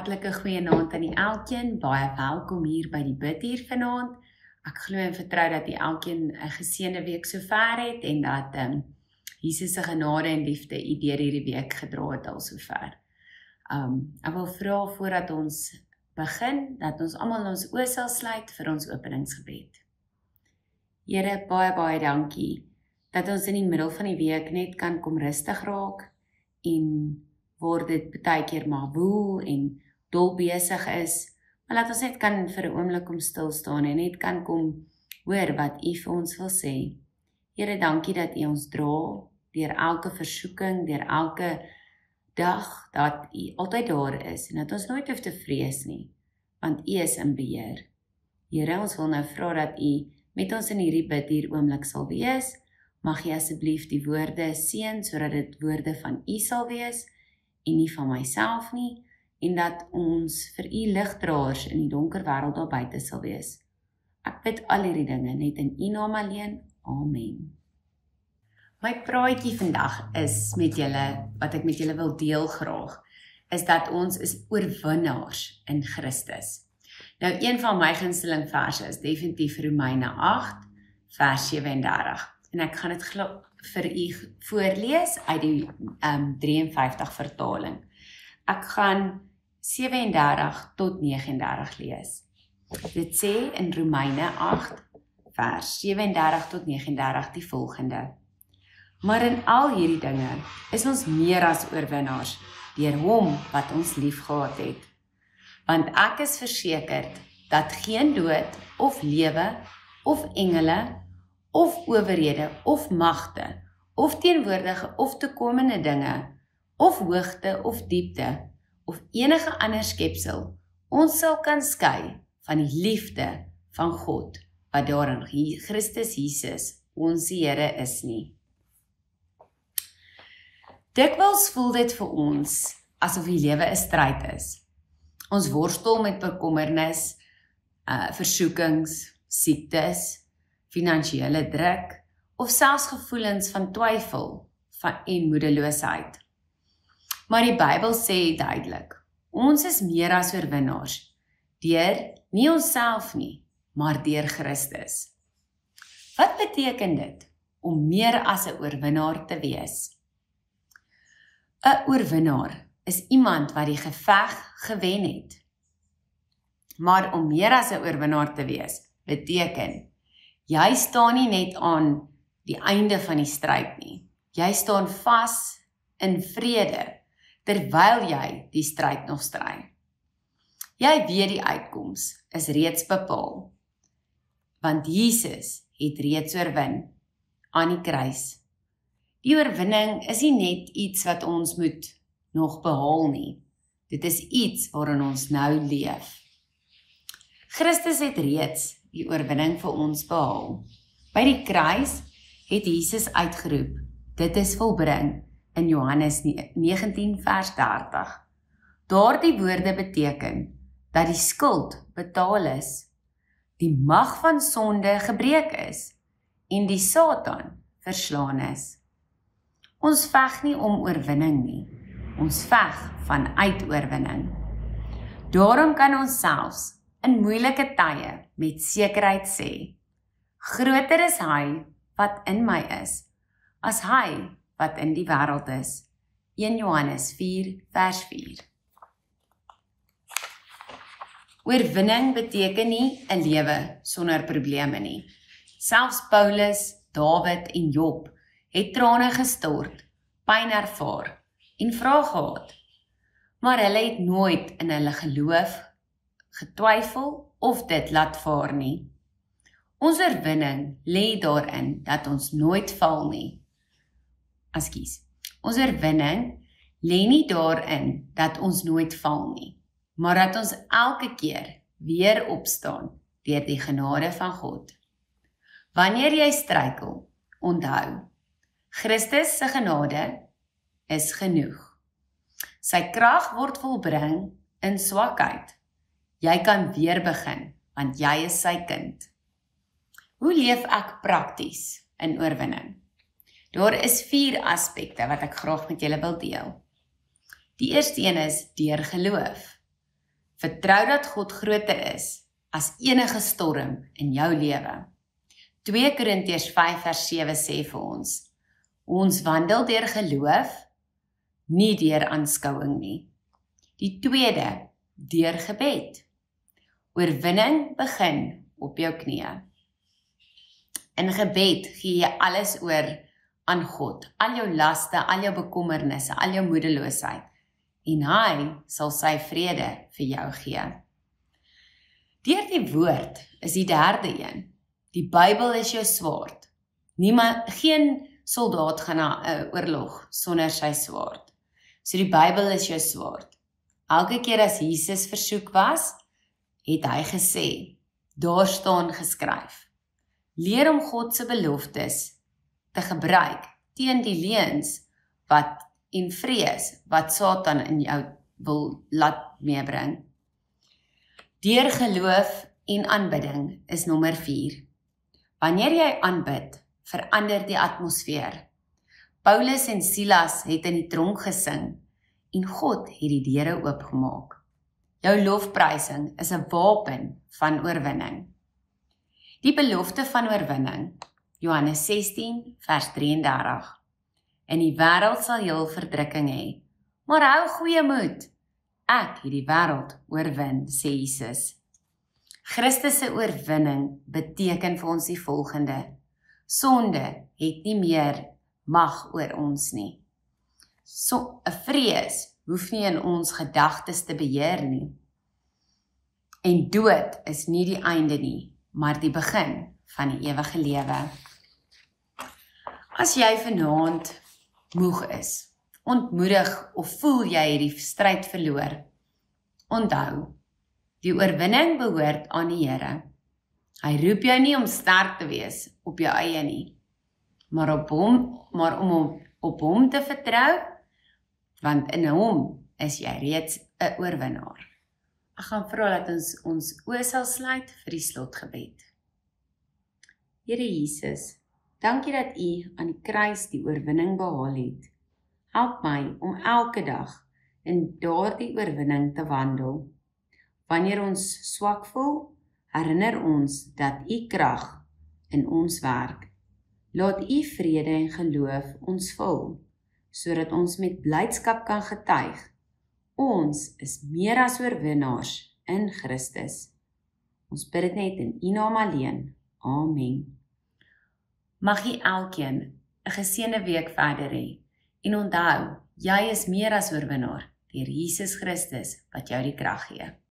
hartlike goeienaand aan die elkeen, baie welkom hier by die bidhuur vanaand. Ek glo en vertrou dat die elkeen 'n geseënde week sover het en dat Jesus se genade en liefde u deur hierdie week gedra het al sover. Ek wil vra voordat ons begin, dat ons almal ons oë sal sluit vir ons openingsgebed. Here, baie dankie dat ons in die middel van die week net kan kom rustig raak en word dit baie keer maar woel en dol besig is, maar laat ons net kan vir 'n oomblik kom stil staan en net kan kom hoor wat u vir ons wil sê. Here, dankie dat u ons dra deur elke versoeking, deur elke dag, dat u altyd daar is en dat ons nooit hoef te vrees nie, want u is in beheer. Here, ons wil nou vra dat u met ons in hierdie bidhuur oomblik sal wees. Mag u asseblief die woorde seën sodat dit woorde van u sal wees en nie van myself nie, en dat ons vir u ligdraers in die donker wêreld daar buite sal wees. Ek bid al hierdie dinge net in u naam alleen. Amen. My praatjie vandag is met julle, wat ek met julle wil deel graag, is dat ons is oorwinnaars in Christus. Nou, een van my gunsteling verse is definitief Romeine 8, vers 37. En ek gaan dit vir u voorlees uit die 53 vertaling. Ek gaan 37 tot 39 lees. Dit sê in Romeine 8, vers 37 tot 39 die volgende. Maar in al hierdie dinge is ons meer as oorwinnaars deur hom wat ons liefgehad het. Want ek is versekerd dat geen dood of lewe of engele of owerhede of magte of teenwoordige of toekomende dinge of hoogte of diepte of enige ander skepsel ons sal kan skei van die liefde van God wat daar in Christus Jesus ons Here is nie. Dikwels voel dit vir ons asof die lewe 'n stryd is. Ons worstel met bekommernis, versoekings, siektes, finansiële druk of selfs gevoelens van twyfel en moedeloosheid. Maar die Bybel sê duidelik, ons is meer as oorwinnaars, deur nie onsself nie, maar deur Christus. Wat beteken dit om meer as 'n oorwinnaar te wees? 'n Oorwinnaar is iemand wat die geveg gewen het. Maar om meer as 'n oorwinnaar te wees, beteken, jy staan nie net aan die einde van die stryd nie. Jy staan vas in vrede, terwyl jy die stryd nog stry. Jy weet die uitkoms is reeds bepaal, want Jesus het reeds oorwin aan die kruis. Die oorwinning is nie net iets wat ons moet nog behaal nie. Dit is iets waarin ons nou leef. Christus het reeds die oorwinning vir ons behaal. By die kruis het Jesus uitgeroep, dit is volbring, in Johannes 19 vers 30. Daardie woorde beteken dat die skuld betaal is, die mag van sonde gebreek is en die Satan verslaan is. Ons veg nie om oorwinning nie, ons veg vanuit oorwinning. Daarom kan ons selfs in moeilike tye met sekerheid sê, groter is hy wat in my is, as hy wat in die wêreld is. 1 Johannes 4 vers 4. Oorwinning beteken nie 'n lewe sonder probleme nie. Selfs Paulus, Dawid en Job het trane gestort, pyn ervaar en vrae gehad. Maar hulle het nooit in hulle geloof getwyfel of dit laat vaar nie. Ons oorwinning lê daarin dat ons nooit val nie. Ons oorwinning lê nie daarin dat ons nooit val nie, maar dat ons elke keer weer opstaan deur die genade van God. Wanneer jy struikel, onthou, Christus se genade is genoeg. Sy krag word volbring in swakheid. Jy kan weer begin, want jy is sy kind. Hoe leef ek prakties in oorwinning? Daar is 4 aspekte wat ek graag met julle wil deel. Die eerste een is deur geloof. Vertrou dat God groter is as enige storm in jou lewe. 2 Korintiërs 5 vers 7 sê vir ons, ons wandel deur geloof, nie deur aanskouing nie. Die tweede, deur gebed. Oorwinning begin op jou knieë. In gebed gee jy alles oor aan God, al jou laste, al jou bekommernisse, al jou moedeloosheid, en hy sal sy vrede vir jou gee. Deur die woord is die derde een. Die Bybel is jou swaard. Geen soldaat gaan na 'n oorlog sonder sy swaard. So die Bybel is jou swaard. Elke keer as Jesus versoek was, het hy gesê, daar staan geskryf. Leer om God se beloftes te gebruik teen die leuns en vrees wat Satan in jou wil laat meebring. Deur geloof en aanbidding is nommer 4. Wanneer jy aanbid, verander die atmosfeer. Paulus en Silas het in die tronk gesing en God het die deure oopgemaak. Jou lofprysing is 'n wapen van oorwinning. Die belofte van oorwinning, Johannes 16 vers 33. In die wêreld sal jy verdrukking hê, maar hou goeie moed. Ek het die wêreld oorwin, sê Jesus. Christus se oorwinning beteken vir ons die volgende. Sonde het nie meer mag oor ons nie. 'n vrees hoef nie in ons gedagtes te beheer nie. En dood is nie die einde nie, maar die begin van die ewige lewe. As jy vanaand moeg is, ontmoedig of voel jy het die stryd verloor, onthou, die oorwinning behoort aan die Here. Hy roep jou nie om sterk te wees op jou eie nie, maar om op hom te vertrou, want in hom is jy reeds 'n oorwinnaar. Ek gaan vra dat ons oë sal sluit vir die slotgebed. Here Jesus, dankie dat U aan die kruis die oorwinning behaal het. Help my om elke dag in daardie oorwinning te wandel. Wanneer ons swak voel, herinner ons dat U krag in ons werk. Laat U vrede en geloof ons vul, sodat ons met blydskap kan getuig. Ons is meer as oorwinnaars in Christus. Ons bid dit net in U naam alleen. Amen. Mag jy elkeen 'n geseënde week verder hê. En onthou, jy is meer as oorwinnaar deur Jesus Christus wat jou die krag gee.